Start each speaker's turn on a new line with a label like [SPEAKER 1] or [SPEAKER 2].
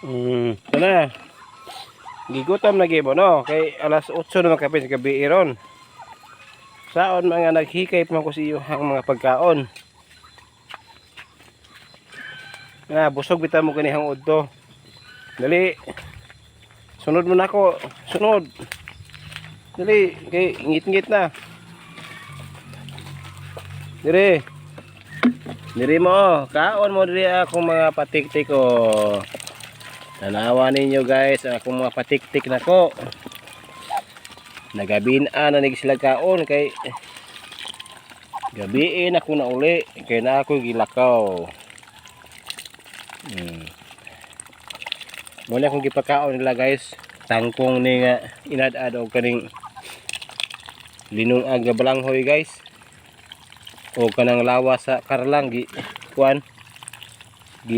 [SPEAKER 1] Sana. Gigutom na gibo no. Kay alas 8 naman kapit sa gabi iron. Saon mga naghikay pa ko sa iyo ang mga pagkaon. Busog bitaw mo kanihang udto. Dali. Sunod mo na ako. Sunod. Dali. Kay ngit-ngit na. Diri. Diri mo. Kaon mo diri akong mga patik-tik oh. Tanawa ninyo guys akong mga patik-tik nako. Nagabin-an na sila kaon kay gabiin ako na uli kay na ako gilakaw. Muna akong gipakaon nila guys. Tangkong ni nga inad-ad og kaning linungag nga balanghoy guys. O kanang lawas sa karlang gi kuan